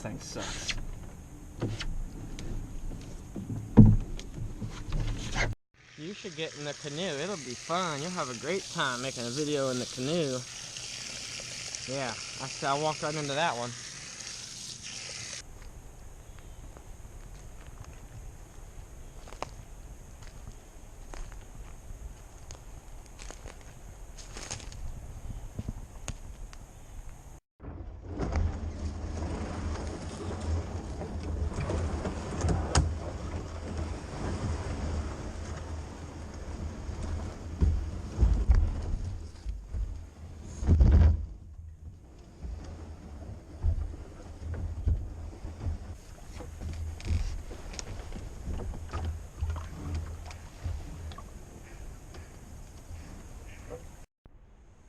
this thing sucks. You should get in the canoe. It'll be fun. You'll have a great time making a video in the canoe. Yeah, I walked right into that one.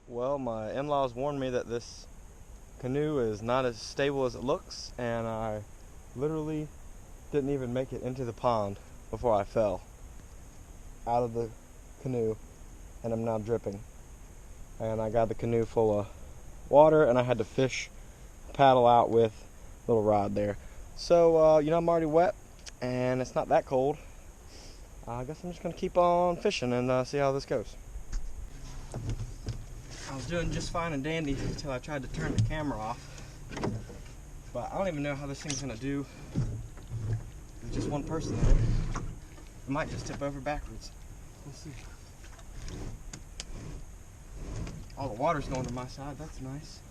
Well, my in-laws warned me that this canoe is not as stable as it looks, and I literally didn't even make it into the pond before I fell out of the canoe, and I'm now dripping. And I got the canoe full of water, and I had to paddle out with a little rod there. So, you know, I'm already wet, and it's not that cold. I guess I'm just going to keep on fishing and see how this goes. I was doing just fine and dandy until I tried to turn the camera off. But I don't even know how this thing's gonna do. There's just one person there. It might just tip over backwards. We'll see. All the water's going to my side. That's nice.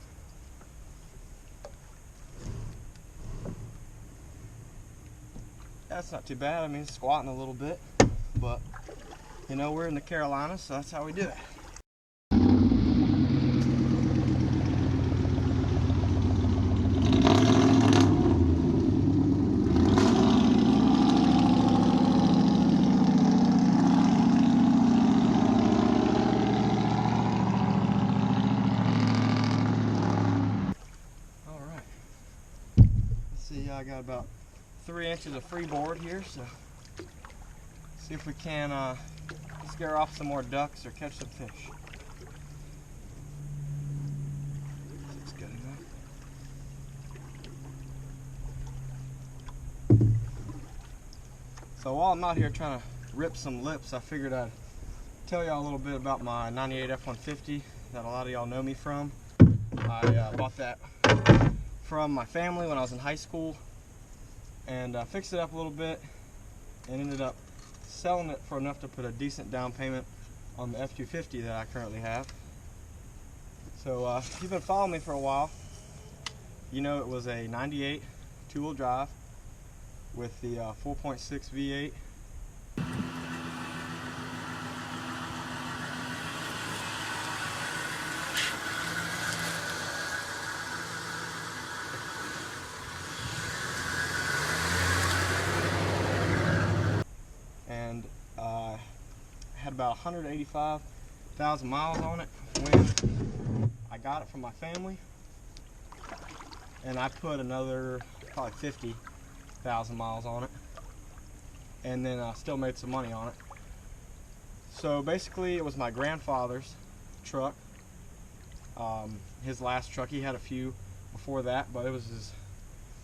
That's not too bad. I mean, it's squatting a little bit, but you know, we're in the Carolinas, so that's how we do it. I got about 3 inches of freeboard here, so see if we can scare off some more ducks or catch some fish. Looks good enough. So while I'm out here trying to rip some lips, I figured I'd tell y'all a little bit about my '98 F150 that a lot of y'all know me from. I bought that from my family when I was in high school, and fixed it up a little bit and ended up selling it for enough to put a decent down payment on the F250 that I currently have. So if you've been following me for a while, you know it was a '98 two-wheel drive with the 4.6 V8. And had about 185,000 miles on it when I got it from my family, and I put another probably 50,000 miles on it, and then I still made some money on it. So basically it was my grandfather's truck, his last truck. He had a few before that, but it was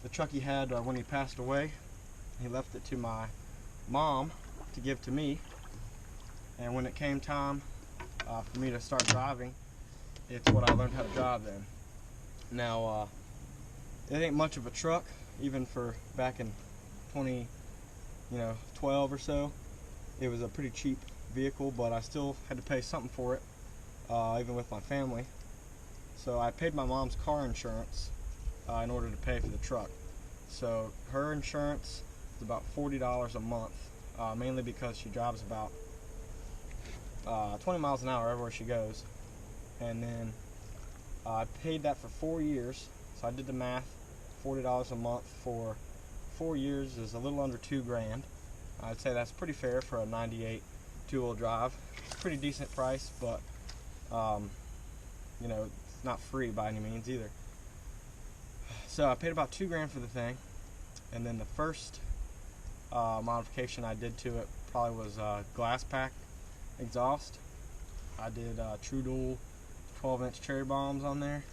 the truck he had when he passed away. He left it to my mom to give to me, and when it came time for me to start driving, it's what I learned how to drive then. Now it ain't much of a truck, even for back in 2012 or so. It was a pretty cheap vehicle, but I still had to pay something for it, even with my family. So I paid my mom's car insurance in order to pay for the truck. So her insurance is about $40 a month. Mainly because she drives about 20 miles an hour everywhere she goes. And then I paid that for 4 years, so I did the math. $40 a month for 4 years is a little under $2 grand. I'd say that's pretty fair for a '98 two-wheel drive. Pretty decent price, but you know, it's not free by any means either. So I paid about $2 grand for the thing, and then the first modification I did to it probably was glass pack exhaust. I did True Dual 12-inch cherry bombs on there.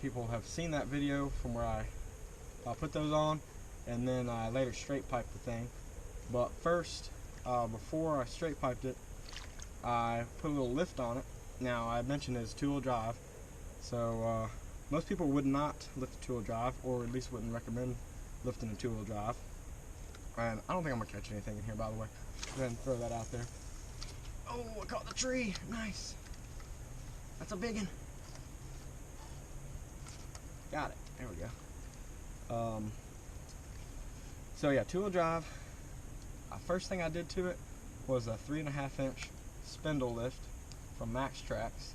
people have seen that video from where I put those on, and then I later straight piped the thing. But first, before I straight piped it, I put a little lift on it. Now, I mentioned it's two-wheel drive, so most people would not lift a two-wheel drive, or at least wouldn't recommend lifting a two-wheel drive. And I don't think I'm gonna catch anything in here, by the way. Go ahead and throw that out there. Oh, I caught the tree. Nice. That's a big one. Got it. There we go. So yeah, two-wheel drive. First thing I did to it was a 3.5-inch spindle lift from Max Tracks.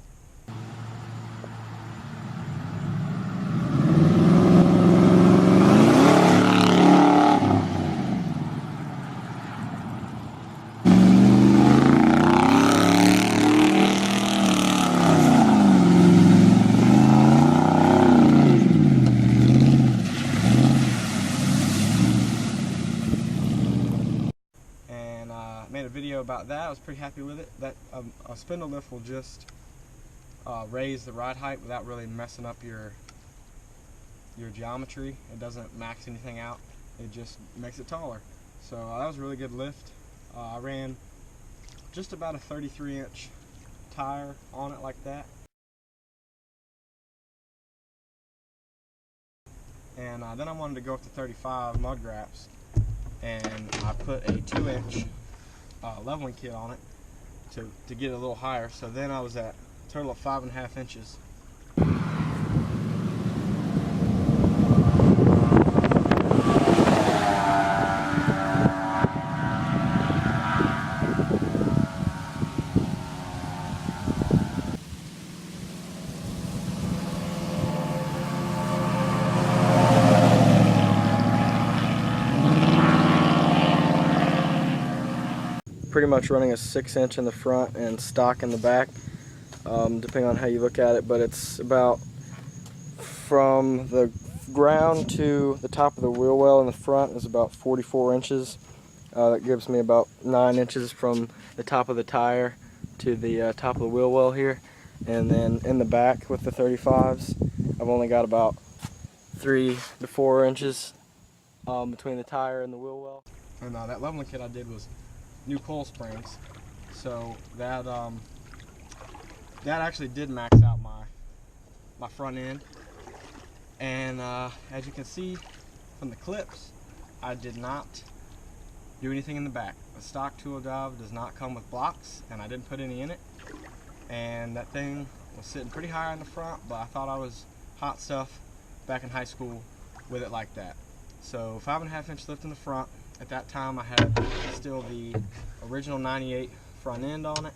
Made a video about that. I was pretty happy with it. That a spindle lift will just raise the ride height without really messing up your geometry. It doesn't max anything out. It just makes it taller. So that was a really good lift. I ran just about a 33-inch tire on it like that. And then I wanted to go up to 35 mud wraps, and I put a 2-inch leveling kit on it to get it a little higher. So then I was at a total of 5.5 inches. Pretty much running a 6-inch in the front and stock in the back, depending on how you look at it, but it's about from the ground to the top of the wheel well in the front is about 44 inches. That gives me about 9 inches from the top of the tire to the top of the wheel well here, and then in the back with the 35s I've only got about 3 to 4 inches between the tire and the wheel well. And that leveling kit I did was new coil springs, so that that actually did max out my front end. And as you can see from the clips, I did not do anything in the back. A stock two-wheel drive does not come with blocks, and I didn't put any in it. And that thing was sitting pretty high in the front, but I thought I was hot stuff back in high school with it like that. So 5.5-inch lift in the front. At that time I had still the original 98 front end on it,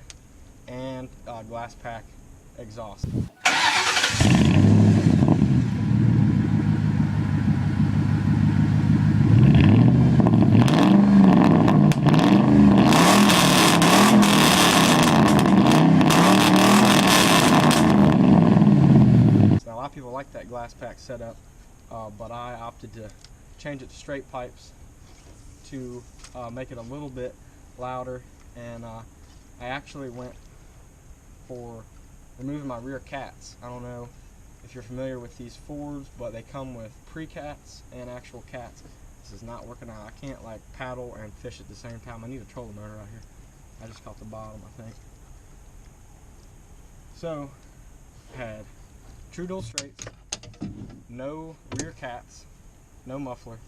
and glass pack exhaust. So a lot of people like that glass pack setup, but I opted to change it to straight pipes to make it a little bit louder, and I actually went for removing my rear cats. I don't know if you're familiar with these Fords, but they come with pre-cats and actual cats. This is not working out. I can't like paddle and fish at the same time. I need a trolling motor out here. I just caught the bottom, I think. So, had true dual straights, no rear cats, no muffler.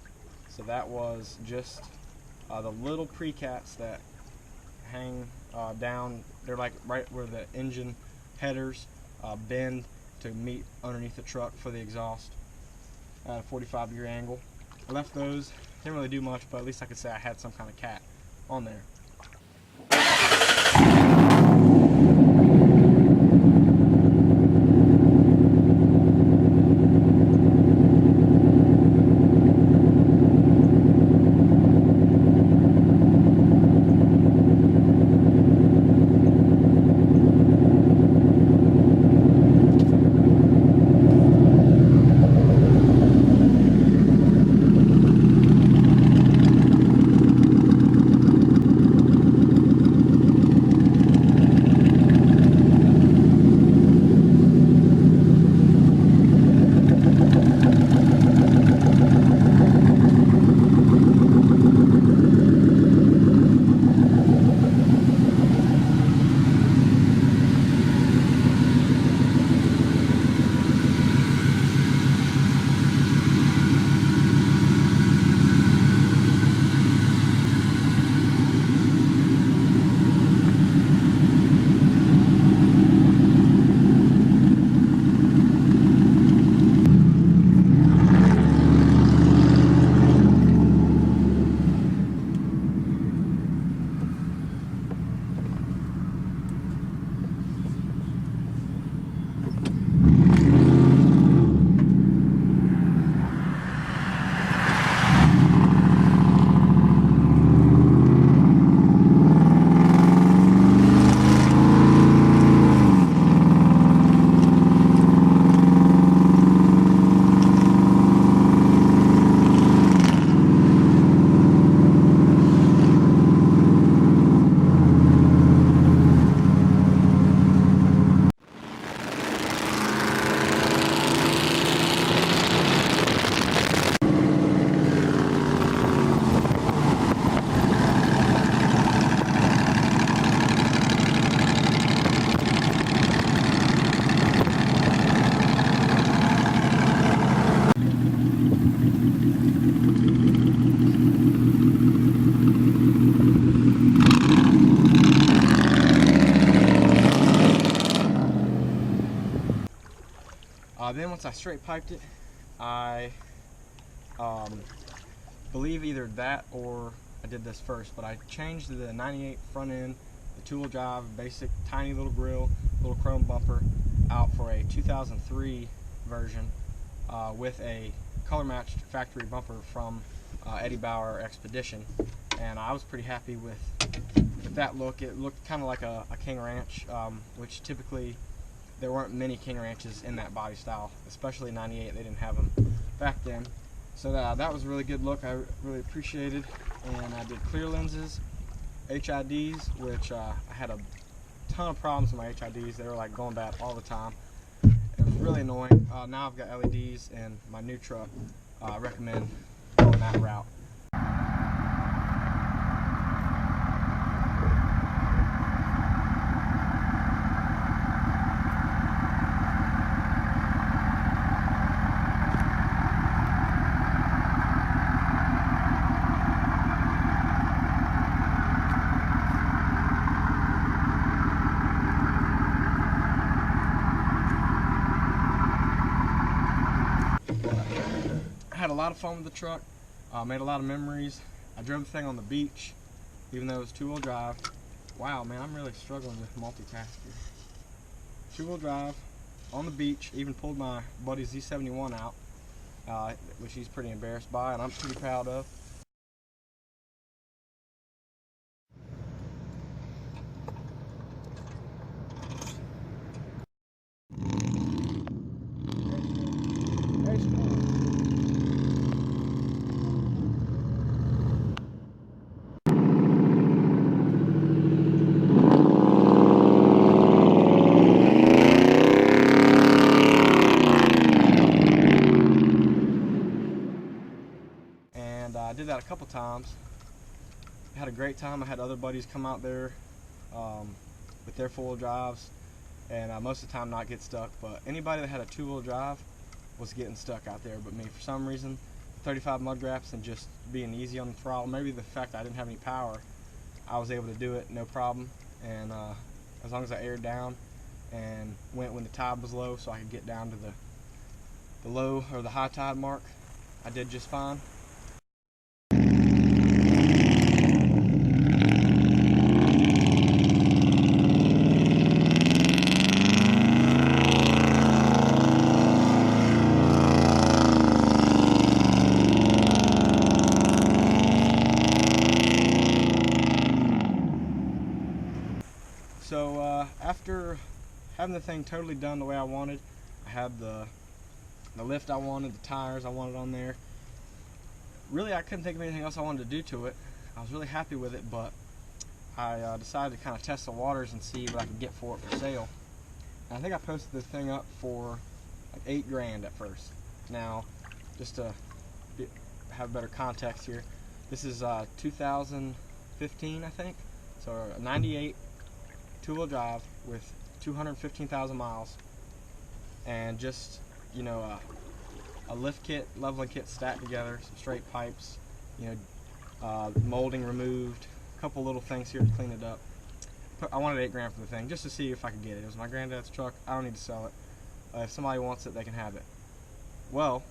So that was just the little pre-cats that hang down. They're like right where the engine headers bend to meet underneath the truck for the exhaust at a 45-degree angle. I left those. Didn't really do much, but at least I could say I had some kind of cat on there. Then once I straight piped it, I believe either that or I did this first, but I changed the 98 front end, the two-wheel drive, basic tiny little grill, little chrome bumper out for a 2003 version with a color-matched factory bumper from Eddie Bauer Expedition, and I was pretty happy with that look. It looked kind of like a King Ranch, which typically there weren't many King Ranches in that body style, especially 98. They didn't have them back then. So that was a really good look. I really appreciated. And I did clear lenses, HIDs, which I had a ton of problems with my HIDs. They were like going bad all the time. It was really annoying. Now I've got LEDs in my new truck. I recommend going that route. I had a lot of fun with the truck, made a lot of memories. I drove the thing on the beach, even though it was two-wheel drive. Wow, man, I'm really struggling with multitasking. Two-wheel drive on the beach, even pulled my buddy Z71 out, which he's pretty embarrassed by, and I'm pretty proud of. I did that a couple times. I had a great time. I had other buddies come out there with their four-wheel drives, and most of the time not get stuck, but anybody that had a two-wheel drive was getting stuck out there but me. For some reason, 35 mud gaps and just being easy on the throttle, maybe the fact that I didn't have any power, I was able to do it no problem, and as long as I aired down and went when the tide was low so I could get down to the low or the high tide mark, I did just fine. So after having the thing totally done the way I wanted, I had the lift I wanted, the tires I wanted on there. Really, I couldn't think of anything else I wanted to do to it. I was really happy with it, but I decided to kind of test the waters and see what I could get for it for sale. And I think I posted this thing up for like $8 grand at first. Now, just to have better context here, this is 2015, I think. So a 98 two-wheel drive with 215,000 miles, and just, you know, a lift kit, leveling kit stacked together, some straight pipes, you know, molding removed, a couple little things here to clean it up. I wanted $8 grand for the thing just to see if I could get it. It was my granddad's truck. I don't need to sell it. If somebody wants it, they can have it. Well,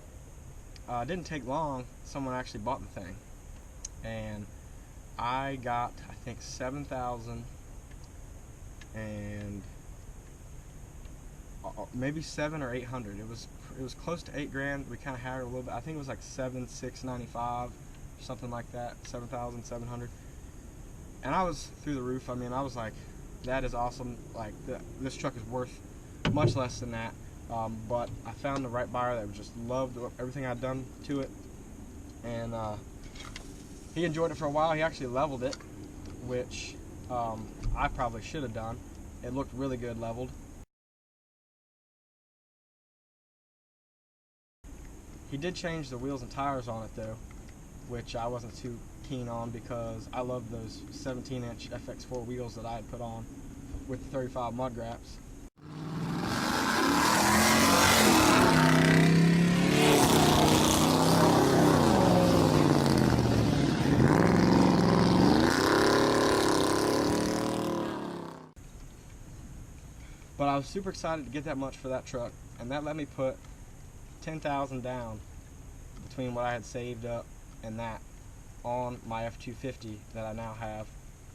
it didn't take long. Someone actually bought the thing, and I got, I think, 7,000 and maybe 700 or 800. It was close to $8 grand. We kind of had it a little bit. I think it was like 7,695, something like that. 7,700. And I was through the roof. I mean, I was like, that is awesome. Like, this truck is worth much less than that. But I found the right buyer that just loved everything I'd done to it, and he enjoyed it for a while. He actually leveled it, which I probably should have done. It looked really good leveled. He did change the wheels and tires on it though, which I wasn't too keen on because I love those 17-inch FX4 wheels that I had put on with the 35 mud graps. But I was super excited to get that much for that truck. and that let me put $10,000 down between what I had saved up and that on my F250 that I now have.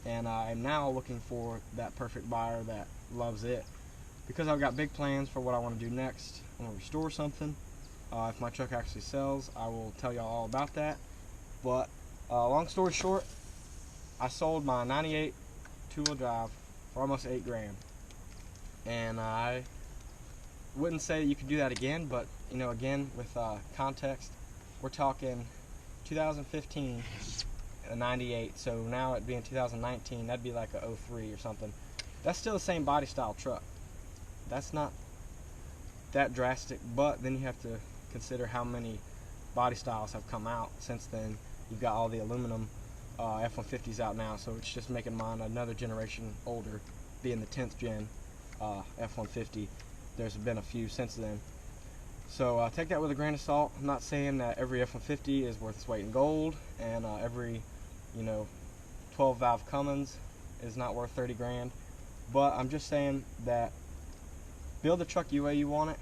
And I'm now looking for that perfect buyer that loves it, because I've got big plans for what I want to do next. I want to restore something. If my truck actually sells, I will tell y'all all about that. But long story short, I sold my 98 two-wheel drive for almost $8,000, and I wouldn't say you could do that again, but you know, again, with context, we're talking 2015, a 98, so now it being 2019, that'd be like a 03 or something. That's still the same body style truck. That's not that drastic, but then you have to consider how many body styles have come out since then. You've got all the aluminum F-150s out now, so it's just making mine another generation older, being the 10th gen F-150. There's been a few since then. So take that with a grain of salt. I'm not saying that every F-150 is worth its weight in gold, and every, you know, 12 valve Cummins is not worth 30 grand. But I'm just saying that build the truck the way you want it.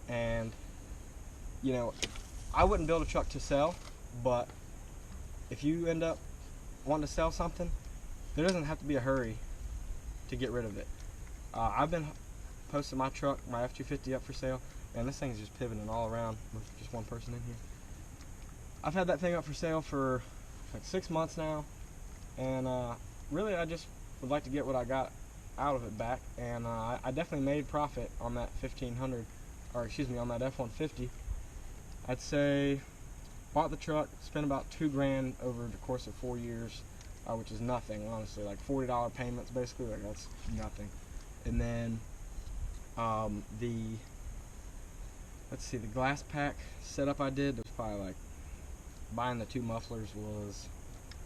And you know, I wouldn't build a truck to sell, but if you end up wanting to sell something, there doesn't have to be a hurry to get rid of it. I've been posting my truck, my F250, up for sale, and this thing's just pivoting all around with just one person in here. I've had that thing up for sale for like 6 months now, and really I just would like to get what I got out of it back, and I definitely made profit on that 1500, or excuse me, on that F-150. I'd say bought the truck, spent about $2,000 over the course of 4 years, which is nothing, honestly. Like $40 payments, basically. Like, that's nothing. And then the glass pack setup I did was probably like, buying the 2 mufflers was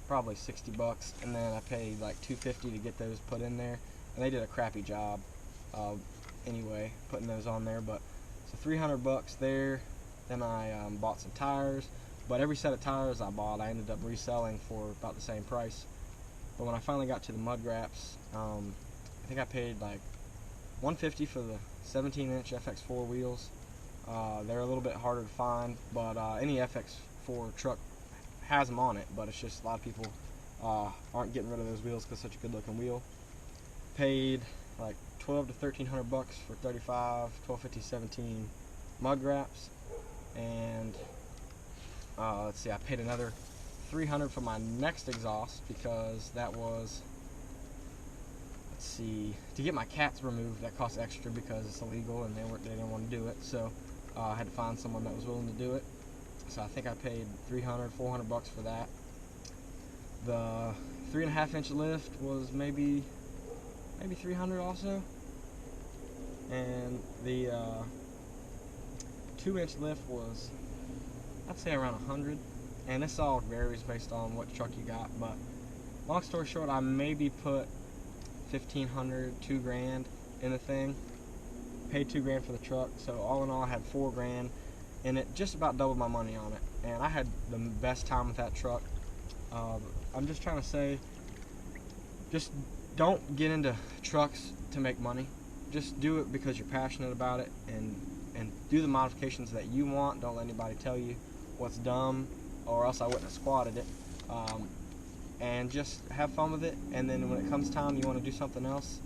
probably 60 bucks, and then I paid like $250 to get those put in there, and they did a crappy job anyway putting those on there. But so 300 bucks there. Then I bought some tires, but every set of tires I bought I ended up reselling for about the same price. But when I finally got to the mud wraps, I think I paid like $150 for the 17-inch FX4 wheels. They're a little bit harder to find, but any FX4 truck has them on it, but it's just a lot of people aren't getting rid of those wheels because it's such a good looking wheel. Paid like $1,200 to $1,300 bucks for 35, 1250, 17 mud wraps. And let's see, I paid another $300 for my next exhaust, because that was, let's see, to get my cats removed that cost extra because it's illegal and they didn't want to do it. So I had to find someone that was willing to do it. So I think I paid $300, $400 bucks for that. The 3.5-inch lift was maybe $300 also, and the 2-inch lift was, I'd say, around $100, and this all varies based on what truck you got. But long story short, I maybe put $1,500, $2,000 in the thing, paid $2,000 for the truck. So all in all, I had $4,000 in it, just about doubled my money on it, and I had the best time with that truck. I'm just trying to say, just don't get into trucks to make money. Just do it because you're passionate about it, and do the modifications that you want. Don't let anybody tell you what's dumb, or else I wouldn't have squatted it. And just have fun with it, and then when it comes time you want to do something else,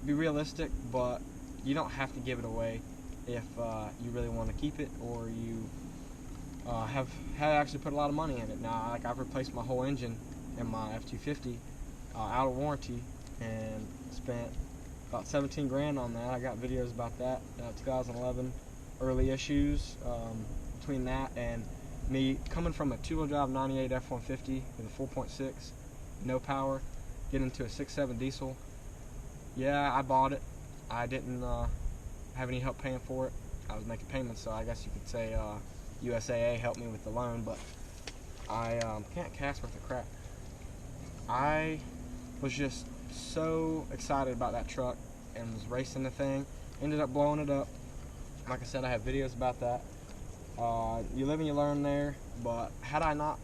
be realistic, but you don't have to give it away if you really want to keep it, or you have actually put a lot of money in it. Now, like, I've replaced my whole engine in my F250 out of warranty, and spent about 17 grand on that. I got videos about that. 2011 early issues, between that and me coming from a 2-wheel drive 98 F150 with a 4.6, no power, get into a 6.7 diesel. Yeah, I bought it. I didn't have any help paying for it. I was making payments, so I guess you could say USAA helped me with the loan, but I can't cast worth a crap. I was just so excited about that truck and was racing the thing. Ended up blowing it up. Like I said, I have videos about that. You live and you learn there, but had I not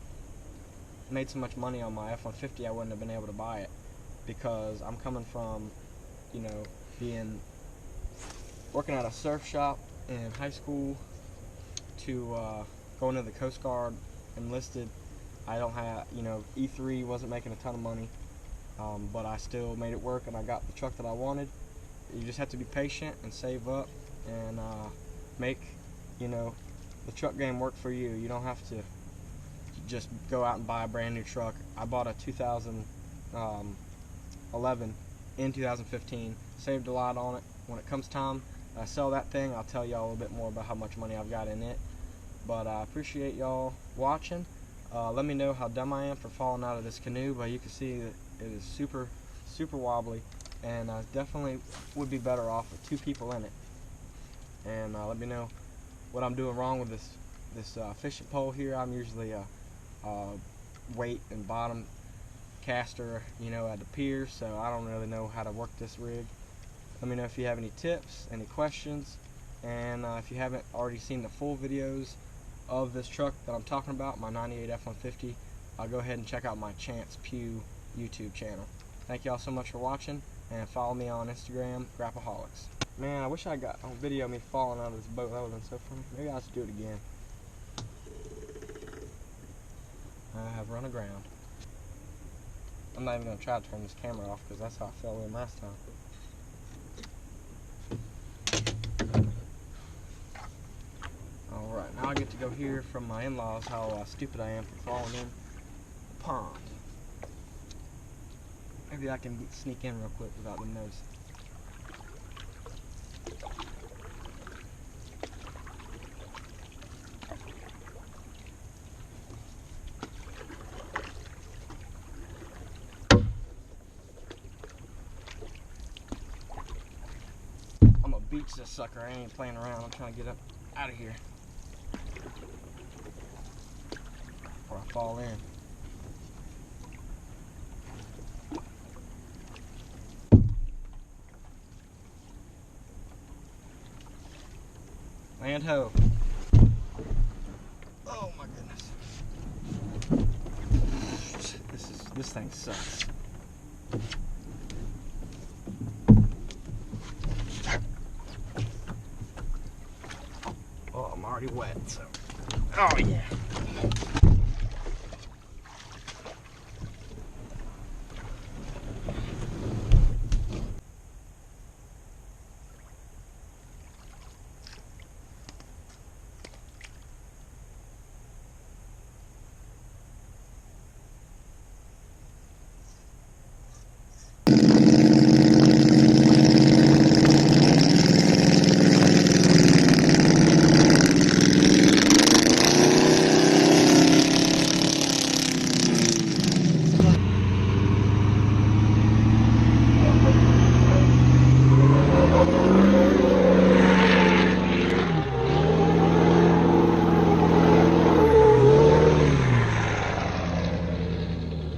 made so much money on my F-150, I wouldn't have been able to buy it, because I'm coming from, you know, being working at a surf shop in high school to going to the Coast Guard, enlisted. I don't have, E3 wasn't making a ton of money, but I still made it work and I got the truck that I wanted. You just have to be patient and save up and make, the truck game work for you. You don't have to just go out and buy a brand new truck. I bought a 2011 in 2015, saved a lot on it. When it comes time I sell that thing, I'll tell y'all a little bit more about how much money I've got in it. But I appreciate y'all watching. Let me know how dumb I am for falling out of this canoe, but you can see that it is super wobbly, and I definitely would be better off with 2 people in it. And let me know what I'm doing wrong with this fishing pole here. I'm usually a weight and bottom caster, at the pier, so I don't really know how to work this rig. Let me know if you have any tips, any questions, and if you haven't already seen the full videos of this truck that I'm talking about, my 98 F150, I'll go ahead and check out my Chance Pugh YouTube channel. Thank y'all so much for watching, and follow me on Instagram, Grappaholics. Man, I wish I got on video me falling out of this boat. That would have been so funny. Maybe I'll just do it again. I have run aground. I'm not even going to try to turn this camera off because that's how I fell in last time. Alright, now I get to go hear from my in-laws how stupid I am for falling in the pond. Maybe I can sneak in real quick without them noticing. I'm gonna beach this sucker. I ain't playing around. I'm trying to get up out of here before I fall in. Land ho. Oh my goodness. This thing sucks. Oh, I'm already wet, so. Oh yeah.